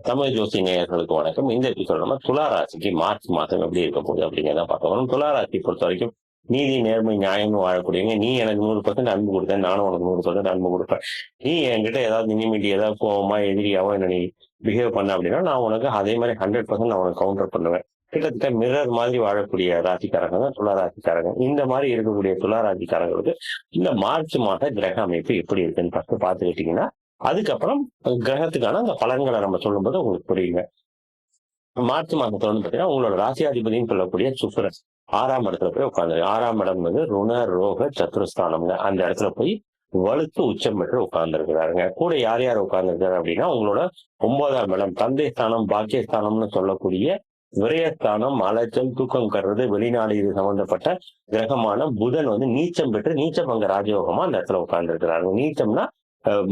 தமிழ் ஜோசி நேயர்களுக்கு வணக்கம். இந்த எபிசோட் நம்ம துலா ராசிக்கு மார்ச் மாதம் எப்படி இருக்க போகுது அப்படிங்கிறத பார்க்க போறோம். துலா ராசி பொறுத்த வரைக்கும் நீதி, நேர்மை, நியாயம்னு வாழக்கூடியவங்க. நீ எனக்கு 100% அன்பு கொடுத்தேன், நானும் உனக்கு 100% அன்பு கொடுப்பேன். நீ என்கிட்ட ஏதாவது இனிமேட்டு ஏதாவது கோவமா எதிரியாவோ என்ன நீ பிஹேவ் பண்ண அப்படின்னா நான் உனக்கு அதே மாதிரி 100% நான் உனக்கு கவுண்டர் பண்ணுவேன். கிட்டத்தட்ட மிரர் மாதிரி வாழக்கூடிய ராசிக்காரங்க தான் துலா ராசிக்காரங்க. இந்த மாதிரி இருக்கக்கூடிய துலா ராசிக்காரங்களுக்கு இந்த மார்ச் மாத கிரக அமைப்பு எப்படி இருக்குன்னு ஃபர்ஸ்ட் பார்த்துக்கிட்டீங்கன்னா அதுக்கப்புறம் கிரகத்துக்கான அந்த பலன்களை நம்ம சொல்லும்போது உங்களுக்கு புரியுங்க. மார்ச் மாதத்துல வந்து பாத்தீங்கன்னா உங்களோட ராசியாதிபதினு சொல்லக்கூடிய சுக்கிரன் 6ஆம் இடத்துல போய் உட்கார்ந்து 6ஆம் இடம் வந்து ருண ரோக சத்துருஸ்தானம்ங்க. அந்த இடத்துல போய் வலுத்து உச்சம் பெற்று உட்கார்ந்து இருக்கிறாருங்க. கூட யார் யார் உட்கார்ந்து இருக்காரு அப்படின்னா உங்களோட 9ஆம் இடம் தந்தை ஸ்தானம், பாக்கியஸ்தானம்னு சொல்லக்கூடிய விரயஸ்தானம், அலைச்சல், தூக்கம் கருது, வெளிநாடு இது சம்பந்தப்பட்ட கிரகமான புதன் வந்து நீச்சம் பெற்று நீச்சபங்க ராஜயோகமா அந்த இடத்துல உட்கார்ந்து இருக்கிறாரு. நீச்சம்னா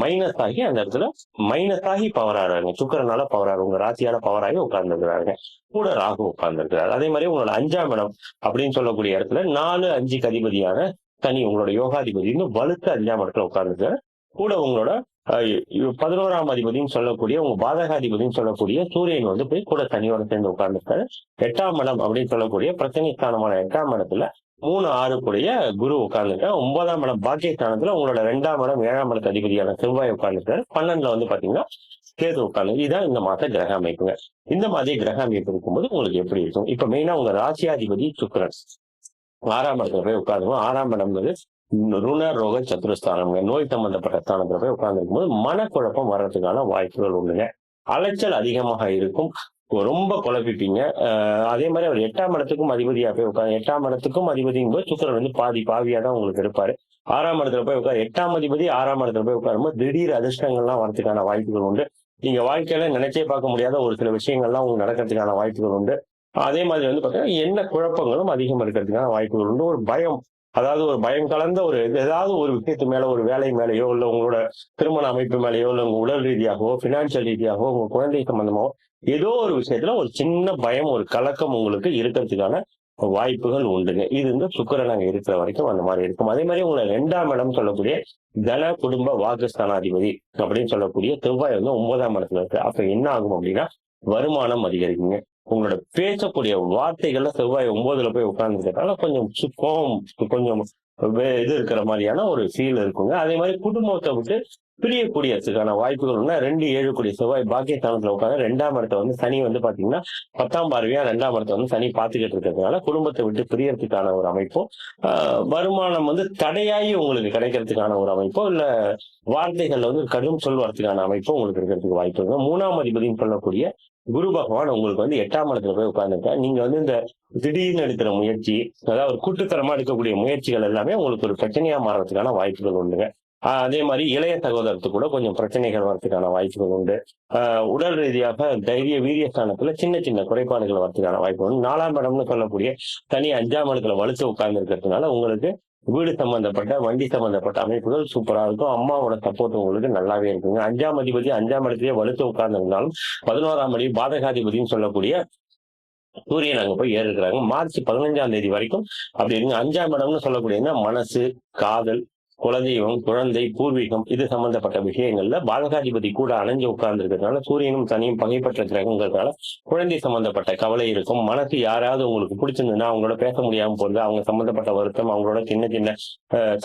மைனஸ் ஆகி அந்த இடத்துல மைனஸ் ஆகி பவர் ஆறாங்க. சுக்கரனால பவர் ஆறு உங்க ராசியால பவர் ஆகி உட்கார்ந்து இருக்கிறாங்க. கூட ராகு உட்கார்ந்து இருக்கிறாரு. அதே மாதிரி உங்களோட 5ஆம் இடம் அப்படின்னு சொல்லக்கூடிய இடத்துல 4, 5க்கு அதிபதியான சனி உங்களோட யோகாதிபதினு வலுத்த 5ஆம் இடத்துல உட்கார்ந்துருக்காரு. கூட உங்களோட 11ஆம் அதிபதினு சொல்லக்கூடிய உங்க பாதகாதிபதினு சொல்லக்கூடிய சூரியன் வந்து போய் கூட சனியோட சேர்ந்து உட்கார்ந்துருக்காரு. 8ஆம் இடம் அப்படின்னு சொல்லக்கூடிய பிரச்சனை ஸ்தானமான 8ஆம் இடத்துல 3, 6 கூடிய குரு உட்கார்ந்துருக்காரு. 9ஆம் இடம் பாக்கியஸ்தானத்துல உங்களோட 2ஆம் இடம் 7ஆம் இடத்து அதிபதியான செவ்வாய் உட்கார்ந்துருக்காரு. 12ல வந்து பாத்தீங்கன்னா கேது உட்கார்ந்து. இதுதான் இந்த மாத கிரக அமைப்புங்க. இந்த மாதிரி கிரக அமைப்பு இருக்கும்போது உங்களுக்கு எப்படி இருக்கும்? இப்ப மெயினா உங்க ராசியாதிபதி சுக்கிரன் 6ஆம் இடத்துல போய் உட்கார்ந்து 6ஆம் இடம் வந்து ருண ரோக சத்துருஸ்தானம்ங்க. நோய் சம்பந்தப்பட்ட ஸ்தானத்துல போய் உட்கார்ந்துருக்கும் போது மனக்குழப்பம் வர்றதுக்கான வாய்ப்புகள் உண்டுங்க. அலைச்சல் அதிகமாக இருக்கும். ரொம்ப குழப்பிப்பீங்க. அதே மாதிரி அவர் 8ஆம் இடத்துக்கும் அதிபதியா போய் உட்காரு. 8ஆம் இடத்துக்கும் அதிபதியும் போது சுக்கிரன் வந்து பாவியா தான் உங்களுக்கு இருப்பாரு. 6ஆம் இடத்துல போய் உட்காரு. 8ஆம் அதிபதி 6ஆம் இடத்துல போய் உட்காரும்போது திடீர் அதிர்ஷ்டங்கள்லாம் வரதுக்கான வாய்ப்புகள் உண்டு. நீங்க வாழ்க்கையில நினைச்சே பார்க்க முடியாத ஒரு சில விஷயங்கள்லாம் உங்களுக்கு நடக்கிறதுக்கான வாய்ப்புகள் உண்டு. அதே மாதிரி வந்து பாத்தீங்கன்னா என்ன குழப்பங்களும் அதிகம் இருக்கிறதுக்கான வாய்ப்புகள் உண்டு. ஒரு பயம், அதாவது ஒரு பயம் கலந்த ஒரு ஏதாவது ஒரு விஷயத்து மேல, ஒரு வேலை மேலேயோ இல்ல உங்களோட திருமண அமைப்பு மேலேயோ இல்ல உங்க உடல் ரீதியாகவோ பினான்சியல் ரீதியாகவோ உங்க குழந்தை சம்பந்தமாவோ ஏதோ ஒரு விஷயத்துல ஒரு சின்ன பயம், ஒரு கலக்கம் உங்களுக்கு இருக்கிறதுக்கான வாய்ப்புகள் உண்டுங்க. இது வந்து சுக்கிரன் அங்க இருக்கிற வரைக்கும் அந்த மாதிரி இருக்கும். அதே மாதிரி உங்களை 2ஆம் இடம் சொல்லக்கூடிய தன குடும்ப வாக்குஸ்தானாதிபதி அப்படின்னு சொல்லக்கூடிய செவ்வாய் வந்து 9ஆம் இடத்துல இருக்கு. அப்ப என்ன ஆகும் அப்படின்னா வருமானம் அதிகரிக்குங்க. உங்களோட பேசக்கூடிய வார்த்தைகள்ல செவ்வாய் 9ல போய் உட்கார்ந்துருக்கிறதால கொஞ்சம் கோபம், கொஞ்சம் இது இருக்கிற மாதிரியான ஒரு ஃபீல் இருக்குங்க. அதே மாதிரி குடும்பத்தை விட்டு பிரியக்கூடியதுக்கான வாய்ப்புகள் 2, 7 கூடிய செவ்வாய் பாக்கியஸ்தானத்துல உட்காந்து 2ஆம் இடத்தை வந்து சனி வந்து பாத்தீங்கன்னா 10ஆம் பார்வையா 2ஆம் இடத்தை வந்து சனி பாத்துக்கிட்டு இருக்கிறதுனால குடும்பத்தை விட்டு பிரியறதுக்கான ஒரு அமைப்பும், வருமானம் வந்து தடையாகி உங்களுக்கு கிடைக்கிறதுக்கான ஒரு அமைப்போ இல்ல வார்த்தைகள்ல வந்து கடும் சொல் வரதுக்கான அமைப்பும் உங்களுக்கு இருக்கிறதுக்கு வாய்ப்பு இருக்கு. 3ஆம் அதிபதினு சொல்லக்கூடிய குரு பகவான் உங்களுக்கு வந்து 8ஆம் இடத்துல போய் உட்கார்ந்துருக்கா. நீங்க வந்து இந்த திடீர்னு எடுக்கிற முயற்சி, அதாவது ஒரு கூட்டுத்தரமா எடுக்கக்கூடிய முயற்சிகள் எல்லாமே உங்களுக்கு ஒரு பிரச்சனையா மாறதுக்கான வாய்ப்புகள் உண்டுங்க. அதே மாதிரி இளைய சகோதரத்துக்கு கூட கொஞ்சம் பிரச்சனைகள் வரதுக்கான வாய்ப்புகள் உண்டு. உடல் ரீதியாக தைரிய வீரியஸ்தானத்துல சின்ன சின்ன குறைபாடுகள் வரதுக்கான வாய்ப்பு உண்டு. 4ஆம் இடம்னு சொல்லக்கூடிய தனி 5ஆம் இடத்துல வலுத்து உட்கார்ந்து இருக்கிறதுனால உங்களுக்கு வீடு சம்பந்தப்பட்ட வண்டி சம்பந்தப்பட்ட அமைப்புகள் சூப்பரா இருக்கும். அம்மாவோட சப்போர்ட் உங்களுக்கு நல்லாவே இருக்குங்க. 5ஆம் அதிபதி 5ஆம் இடத்திலேயே வலுத்து உட்கார்ந்து இருந்தாலும் 11ஆம் அடி பாதகாதிபதினு சொல்லக்கூடிய சூரியன் அங்க போய் ஏறிருக்கிறாங்க. மார்ச் 15ஆம் தேதி வரைக்கும் அப்படி இருக்கு. 5ஆம் இடம்னு சொல்லக்கூடிய மனசு, காதல், குலதெய்வம், குழந்தை, பூர்வீகம் இது சம்பந்தப்பட்ட விஷயங்கள்ல பாதகாதிபதி கூட அணைஞ்சு உட்கார்ந்து இருக்கிறதுனால சூரியனும் சனியும் பகைப்பற்ற கிரகங்கிறதுனால குழந்தை சம்பந்தப்பட்ட கவலை இருக்கும். மனசு யாராவது உங்களுக்கு பிடிச்சிருந்ததுன்னா அவங்களோட பேச முடியாம போகுது, அவங்க சம்பந்தப்பட்ட வருத்தம், அவங்களோட சின்ன சின்ன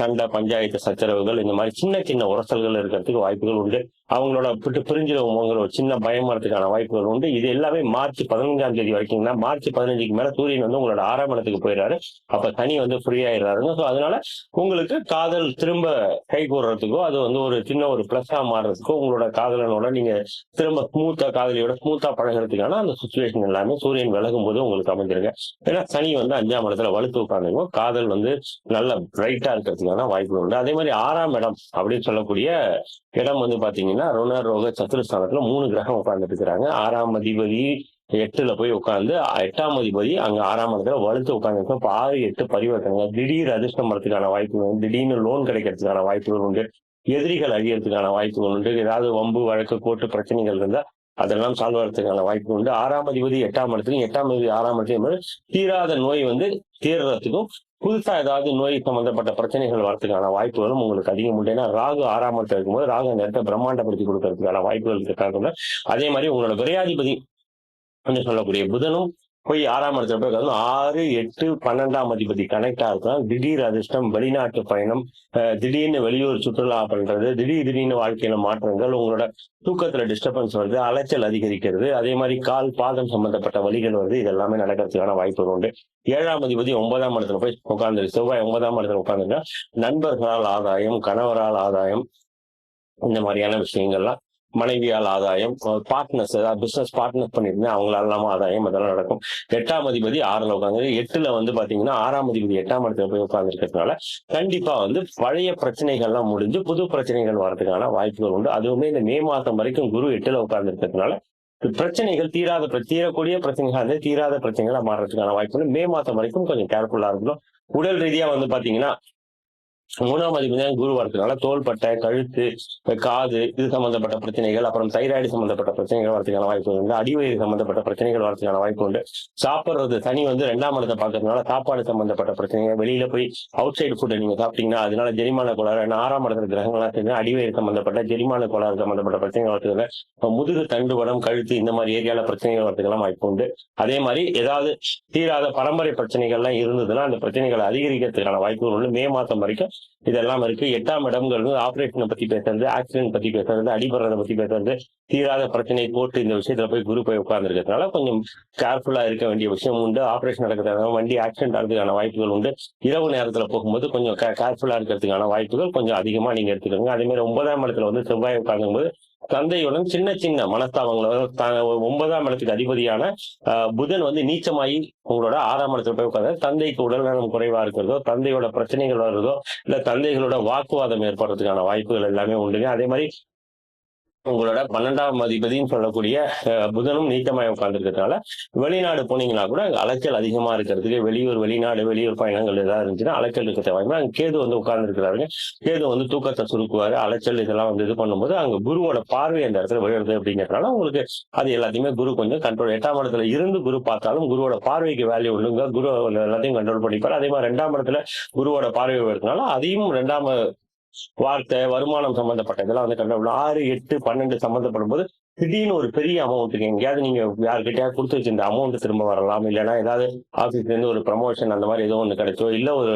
சண்டை, பஞ்சாயத்து சச்சரவுகள், இந்த மாதிரி சின்ன சின்ன உரசல்கள் இருக்கிறதுக்கு வாய்ப்புகள் உண்டு. அவங்களோட பிரிஞ்சிருவோங்கிற ஒரு சின்ன பயம் வரதுக்கான வாய்ப்புகள் உண்டு. இது எல்லாமே மார்ச் 15ஆம் தேதி வரைக்கும் தான். மார்ச் 15க்கு மேல சூரியன் வந்து உங்களோட 6ஆம் இடத்துக்கு போயிடுறாரு. அப்ப சனி வந்து ஃப்ரீ ஆயிடுறாருங்க. ஸோ அதனால உங்களுக்கு காதல் திரும்ப கை கூடுறதுக்கோ அது வந்து ஒரு சின்ன ஒரு பிளஸ்ஸா மாறுறதுக்கோ உங்களோட காதலனோட நீங்க திரும்ப காதலியோட ஸ்மூத்தா பழகிறதுக்கான அந்த சுச்சுவேஷன் எல்லாமே சூரியன் விலகும் போது உங்களுக்கு அமைஞ்சிருங்க. ஏன்னா சனி வந்து 5ஆம் இடத்துல வலுத்து உட்காந்துருக்கும். காதல் வந்து நல்ல பிரைட்டா இருக்கிறதுக்கான வாய்ப்புகள் உண்டு. அதே மாதிரி 6ஆம் இடம் அப்படின்னு சொல்லக்கூடிய இடம் வந்து பாத்தீங்கன்னா ருண ரோக சத்துருஸ்தானத்துல 3 கிரகம் உட்கார்ந்துட்டு இருக்கிறாங்க. 6ஆம் அதிபதி 8ல போய் உட்கார்ந்து 8ஆம் அதிபதி அங்க 6ஆம் இடத்துல வலுத்து உட்கார்ந்து. இப்ப 6, 8 பரிவர்த்தனை, திடீர் அதிர்ஷ்டம் வரதுக்கான வாய்ப்புகள் உண்டு. திடீர்னு லோன் கிடைக்கிறதுக்கான வாய்ப்புகள் உண்டு. எதிரிகள் அழியறதுக்கான வாய்ப்புகள் உண்டு. ஏதாவது வம்பு வழக்கு கோர்ட்டு பிரச்சனைகள் இருந்தா அதெல்லாம் சால்வ் ஆகிறதுக்கான வாய்ப்பு உண்டு. 6ஆம் அதிபதி 8ஆம் இடத்துலையும் 8ஆம் அதிபதி 6ஆம் இடத்துலையும் தீராத நோய் வந்து தீர்றதுக்கும் புதுசா ஏதாவது நோய் சம்பந்தப்பட்ட பிரச்சனைகள் வரதுக்கான வாய்ப்புகளும் உங்களுக்கு அதிகம் உண்டு. ஏன்னா ராகு 6ஆம் இடத்துல இருக்கும்போது ராகு அந்த இடத்த பிரம்மாண்டப்படுத்தி கொடுக்கறதுக்கான வாய்ப்புகள் இருக்காங்க. அதே மாதிரி உங்களோட விரையாதிபதி சொல்லக்கூடிய புதனும் போய் 6ஆம் இடத்துல போய் 6, 8, 12ஆம் அதிபதி கனெக்டா இருக்கலாம். திடீர் அதிர்ஷ்டம், வெளிநாட்டு பயணம், திடீர்னு வெளியூர் சுற்றுலா பண்றது, திடீர்னு வாழ்க்கையில மாற்றங்கள், உங்களோட தூக்கத்துல டிஸ்டர்பன்ஸ் வருது, அலைச்சல் அதிகரிக்கிறது, அதே மாதிரி கால் பாதம் சம்பந்தப்பட்ட வலிகள் வருது. இது எல்லாமே நடக்கிறதுக்கான வாய்ப்புகள் உண்டு. 7ஆம் அதிபதி 9ஆம் இடத்துல போய் உட்கார்ந்து செவ்வாய் 9ஆம் இடத்துல உட்கார்ந்துட்டா நண்பர்களால் ஆதாயம், கணவரால் ஆதாயம், இந்த மாதிரியான விஷயங்கள்லாம், மனைவியால் ஆதாயம், பார்ட்னர்ஸ் ஏதாவது பிசினஸ் பார்ட்னர் பண்ணிருந்தேன் அவங்களால ஆதாயம், அதெல்லாம் நடக்கும். 8ஆம் அதிபதி 6ல உட்காந்து 8ல வந்து பாத்தீங்கன்னா 6ஆம் அதிபதி 8ஆம் இடத்துல போய் உட்கார்ந்து இருக்கிறதுனால கண்டிப்பா வந்து பழைய பிரச்சனைகள்லாம் முடிஞ்சு புது பிரச்சனைகள் வர்றதுக்கான வாய்ப்புகள் உண்டு. அதுவுமே இந்த மே மாசம் வரைக்கும் குரு 8ல உட்கார்ந்து இருக்கிறதுனால பிரச்சனைகள் தீரக்கூடிய பிரச்சனைகள் தீராத பிரச்சனைகளா மாறுறதுக்கான வாய்ப்பு. மே மாசம் வரைக்கும் கொஞ்சம் கேர்ஃபுல்லா இருக்கணும். உடல் ரீதியா வந்து பாத்தீங்கன்னா 3ஆம் அதிபதி குரு வரதுனால தோள்பட்டை, கழுத்து, காது இது சம்பந்தப்பட்ட பிரச்சனைகள், அப்புறம் தைராய்டு சம்பந்தப்பட்ட பிரச்சனைகள் வரதுக்கான வாய்ப்பு உண்டு. அடிவயிறு சம்பந்தப்பட்ட பிரச்சனைகள் வரதுக்கான வாய்ப்பு உண்டு. சாப்பிடுறது சனி வந்து 2ஆம் இடத்தை பார்க்கறதுனால சாப்பாடு சம்பந்தப்பட்ட பிரச்சனைகள், வெளியில போய் அவுட் சைடு ஃபுட்டை நீங்க சாப்பிட்டீங்கன்னா அதனால ஜெரிமான கோளாறு, 6ஆம் இடத்துல கிரகங்கள்லாம் சேர்ந்து அடிவயிறு சம்பந்தப்பட்ட ஜெரிமான கோளாறு சம்பந்தப்பட்ட பிரச்சனைகள் வரதுல முதுகு தண்டுவடம், கழுத்து இந்த மாதிரி ஏரியால பிரச்சனைகள் வரதுக்கெல்லாம் வாய்ப்பு உண்டு. அதே மாதிரி ஏதாவது தீராத பரம்பரை பிரச்சனைகள்லாம் இருந்ததுன்னா அந்த பிரச்சனைகளை அதிகரிக்கிறதுக்கான வாய்ப்புகள் உண்டு. மே மாசம் வரைக்கும் இதெல்லாம் இருக்கு. 8ஆம் இடம்ங்கிறது ஆபரேஷனை பத்தி பேசுறது, ஆக்சிடென்ட் பத்தி பேசுறது, அடிபடுறதை பத்தி பேசுறது, தீராத பிரச்சனை போட்டு இந்த விஷயத்துல போய் குரு போய் உட்கார்ந்து இருக்கிறதுனால கொஞ்சம் கேர்ஃபுல்லா இருக்க வேண்டிய விஷயம் உண்டு. ஆபரேஷன் நடக்கிறதுக்கான வண்டி ஆக்சிடென்ட் ஆகிறதுக்கான வாய்ப்புகள் உண்டு. இரவு நேரத்துல போகும்போது கொஞ்சம் கேர்ஃபுல்லா இருக்கிறதுக்கான வாய்ப்புகள் கொஞ்சம் அதிகமா நீங்க எடுத்துக்கோங்க. அதே மாதிரி 9ஆம் இடத்துல வந்து செவ்வாய் உட்கார்ந்தும் போது தந்தையுடன் சின்ன சின்ன மனஸ்தாபங்கள், 9ஆம் இடத்துக்கு அதிபதியான புதன் வந்து நீச்சமாயி உங்களோட 6ஆம் இடத்துல போய் உட்கார்ந்து தந்தைக்கு உடல்நலம் குறைவா இருக்கிறதோ, தந்தையோட பிரச்சனைகள் வருதோ, இல்ல தந்தைகளோட வாக்குவாதம் ஏற்படுறதுக்கான வாய்ப்புகள் எல்லாமே உண்டுங்க. அதே மாதிரி உங்களோட 12ஆம் அதிபதினு சொல்லக்கூடிய புதனும் நீச்சமாய் உட்கார்ந்துருக்கிறதுனால வெளிநாடு போனீங்கன்னா கூட அலைச்சல் அதிகமா இருக்கிறதுக்கு, வெளியூர் பயணங்கள் ஏதாவது இருந்துச்சுன்னா அலைச்சல் இருக்கிற வாய்ப்பு. அங்க கேது வந்து உட்கார்ந்து இருக்கிறாருங்க. கேது வந்து தூக்கத்தை சுருக்குவாரு, அலைச்சல் இதெல்லாம் வந்து இது பண்ணும்போது அங்க குருவோட பார்வை அந்த இடத்துல விழுறது அப்படிங்கிறதுனால உங்களுக்கு அது எல்லாத்தையுமே குரு கொஞ்சம் கண்ட்ரோல். 8ஆம் இடத்துல இருந்து குரு பார்த்தாலும் குருவோட பார்வைக்கு வேல்யூ உண்டுங்க. குரு எல்லாத்தையும் கண்ட்ரோல் பண்ணிப்பாரு. அதே மாதிரி 2ஆம் இடத்துல குருவோட பார்வை இருக்கிறதுனால அதையும் 2ஆம் வார்த்தை, வருமானம் சம்பந்தப்பட்ட இதெல்லாம் வந்து கண்ட்ரோல். 6, 8, 12 சம்பந்தப்படும் போது திடீர்னு ஒரு பெரிய அமௌண்ட்டுக்கு எங்கேயாவது நீங்க யாருக்கிட்டயாவது கொடுத்து வச்சிருந்த அமௌண்ட் திரும்ப வரலாம். இல்லைன்னா ஏதாவது ஆபீஸ்ல இருந்து ஒரு ப்ரமோஷன் அந்த மாதிரி ஏதோ ஒண்ணு கிடைச்சோ, இல்ல ஒரு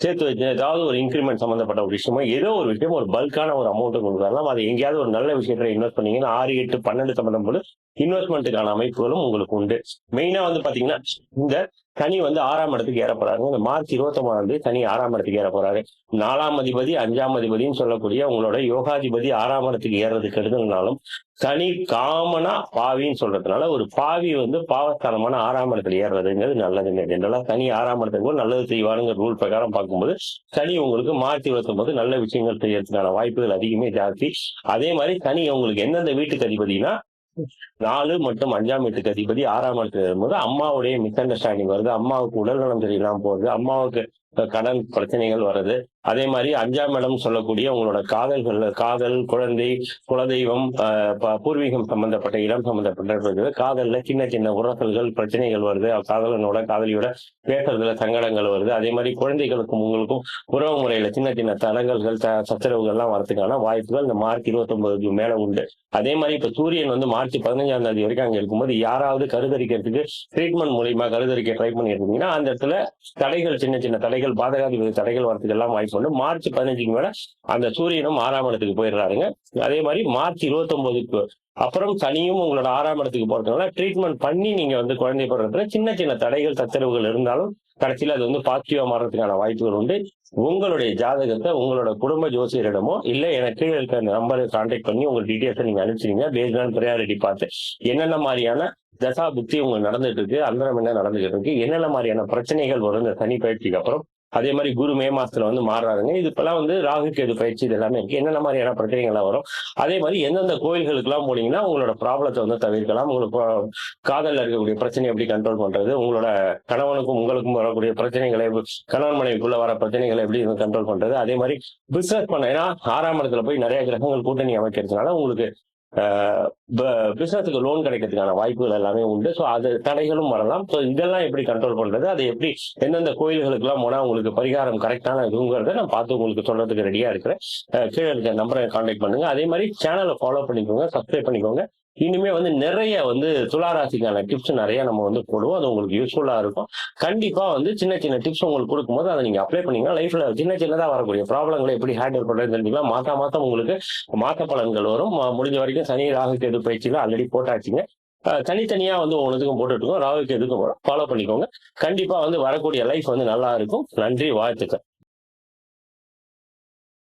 சேர்த்து வச்சு ஏதாவது ஒரு இன்கிரிமெண்ட் சம்பந்தப்பட்ட ஒரு விஷயமோ ஏதோ ஒரு விஷயம் ஒரு பல்கான ஒரு அமௌண்ட் கொண்டு வரலாம். அது எங்கேயாவது ஒரு நல்ல விஷயத்துல இன்வெஸ்ட் பண்ணீங்கன்னா 6, 8, 12 சம்பந்தம் போது இன்வெஸ்ட்மெண்ட்டுக்கான அமைப்புகளும் உங்களுக்கு உண்டு. மெயினா வந்து பாத்தீங்கன்னா இந்த சனி வந்து 6ஆம் இடத்துக்கு ஏற போறாரு. இந்த மார்ச் 29ஆம் தேதி சனி 6ஆம் இடத்துக்கு ஏற போறாரு. 4ஆம் அதிபதி 5ஆம் அதிபதினு சொல்லக்கூடிய உங்களோட யோகாதிபதி 6ஆம் இடத்துக்கு ஏறதுக்கு எடுத்ததுனாலும் சனி காமனா பாவின்னு சொல்றதுனால ஒரு பாவி வந்து பாவஸ்தானமான 6ஆம் இடத்துல ஏறுறதுங்கிறது நல்லதுங்க. ஜென்ரலா சனி 6ஆம் இடத்துக்கு நல்லது செய்வாருங்கிற ரூல் பிரகாரம் பார்க்கும்போது சனி உங்களுக்கு மார்ச் 29 நல்ல விஷயங்கள் செய்யறதுக்கான வாய்ப்புகள் அதிகமே ஜாஸ்தி. அதே மாதிரி சனி உங்களுக்கு எந்தெந்த வீட்டுக்கு அதிபதினா 4 மற்றும் 5ஆம் வீட்டுக்கு அதிபதி 6ஆம் இடத்துல இருக்கும்போது அம்மாவுடைய மிஸ் அண்டர்ஸ்டாண்டிங் வருது, அம்மாவுக்கு உடல்நலம் சரியில்லாம போகுது, அம்மாவுக்கு கடன் பிரச்சனைகள் வருது. அதே மாதிரி 5ஆம் இடம் சொல்லக்கூடிய உங்களோட காதல், குழந்தை, குலதெய்வம், பூர்வீகம் சம்பந்தப்பட்ட இடம் சம்பந்தப்பட்ட காதல்ல சின்ன சின்ன உரசல்கள் பிரச்சனைகள் வருது. காதலனோட காதலியோட பேசுறதுல சங்கடங்கள் வருது. அதே மாதிரி குழந்தைகளுக்கும் உங்களுக்கும் உறவு முறையில சின்ன சின்ன தடங்கல்கள், சச்சரவுகள்லாம் வரதுக்கான வாய்ப்புகள் இந்த மார்ச் 29க்கு மேல உண்டு. அதே மாதிரி இப்ப சூரியன் வந்து மார்ச் 15ஆம் தேதி வரைக்கும் அங்க இருக்கும்போது யாராவது கருதரிக்கிறதுக்கு ட்ரீட்மெண்ட் மூலியமா கருதரிக்க ட்ரை பண்ணிட்டு இருந்தீங்கன்னா அந்த இடத்துல தடைகள், சின்ன சின்ன தடைகள், பாதகாதிபதி தடைகள் வரதுக்கு எல்லாம் வாய்ப்பு உண்டு. மார்ச் 15க்கு மேல அந்த சூரியனும் 6ஆம் இடத்துக்கு போயிடுறாருங்க. அதே மாதிரி மார்ச் 29க்கு அப்புறம் சனியும் உங்களோட 6ஆம் இடத்துக்கு போறதுனால ட்ரீட்மெண்ட் பண்ணி நீங்க வந்து குழந்தை பிறகுல சின்ன சின்ன தடைகள், சச்சரவுகள் இருந்தாலும் கடைசியில அது வந்து பாசிட்டிவா மாறதுக்கான வாய்ப்புகள் உண்டு. உங்களுடைய ஜாதகத்தை உங்களோட குடும்ப ஜோசியரிடமோ இல்ல எனக்கு கீழே இருக்க நம்பரை கான்டாக்ட் பண்ணி உங்க டீட்டெயில்ஸை நீங்க அனுப்பிச்சிருங்க. பேஸ்ட் ஆன் ப்ரையாரிட்டி பார்த்து என்னென்ன மாதிரியான தசா புக்தி உங்களுக்கு நடந்துட்டு இருக்கு, அந்தரம் என்ன நடந்துகிட்டு இருக்கு, என்னென்ன மாதிரியான பிரச்சனைகள் வரும் இந்த சனி பயிற்சிக்கு அப்புறம். அதே மாதிரி குரு மே மாசத்துல வந்து மாறுறாருங்க. இது இப்பெல்லாம் வந்து ராகு கேது பயிற்சி இது எல்லாமே இருக்கு. என்னென்ன மாதிரியான பிரச்சனைகள்லாம் வரும், அதே மாதிரி எந்தெந்த கோயில்களுக்கு எல்லாம் போனீங்கன்னா உங்களோட ப்ராப்ளத்தை வந்து தவிர்க்கலாம். உங்களுக்கு காதல்ல இருக்கக்கூடிய பிரச்சனை எப்படி கண்ட்ரோல் பண்றது, உங்களோட கணவனுக்கும் உங்களுக்கும் வரக்கூடிய பிரச்சனைகளை, கணவன் மனைவிக்குள்ள வர பிரச்சனைகளை எப்படி கண்ட்ரோல் பண்றது, அதே மாதிரி பிசினஸ் பண்ண, ஏன்னா 6ஆம் இடத்துல போய் நிறைய கிரகங்கள் கூட்டணி அமைக்கிறதுனால உங்களுக்கு பிசினஸுக்கு லோன் கிடைக்கிறதுக்கான வாய்ப்புகள் எல்லாமே உண்டு. ஸோ அது தடைகளும் வரலாம். ஸோ இதெல்லாம் எப்படி கண்ட்ரோல் பண்றது, அது எப்படி எந்தெந்த கோயில்களுக்கெல்லாம் போனா உங்களுக்கு பரிகாரம் கரெக்டான இதுங்கிறத நான் பார்த்து உங்களுக்கு சொல்றதுக்கு ரெடியா இருக்கிறேன். கீழே இருக்க நம்பரை கான்டாக்ட் பண்ணுங்க. அதே மாதிரி சேனலை ஃபாலோ பண்ணிக்கோங்க, சப்ஸ்கிரைப் பண்ணிக்கோங்க. இனிமே நிறைய துளாராசிக்கான டிப்ஸ் நிறைய நம்ம போடுவோம். அது உங்களுக்கு யூஸ்ஃபுல்லா இருக்கும். கண்டிப்பா சின்ன சின்ன டிப்ஸ் உங்களுக்கு கொடுக்கும்போது அதை நீங்க அப்ளை பண்ணீங்கன்னா லைஃப்ல சின்ன சின்னதா வரக்கூடிய ப்ராப்ளங்களை எப்படி ஹேண்டில் பண்றதுன்னு தெரிஞ்சுக்கலாம். மாசம் உங்களுக்கு மாச பலன்கள் வரும். முடிஞ்ச வரைக்கும் சனி ராகு கேது பயிற்சியில ஆல்ரெடி போட்டாச்சுங்க. தனித்தனியா ஒவ்வொன்றுக்கும் போட்டுட்டு இருக்கோம். ராகுக்கு எதுக்கும் ஃபாலோ பண்ணிக்கோங்க. கண்டிப்பா வரக்கூடிய லைஃப் நல்லா இருக்கும். நன்றி, வாழ்த்துக்கள்.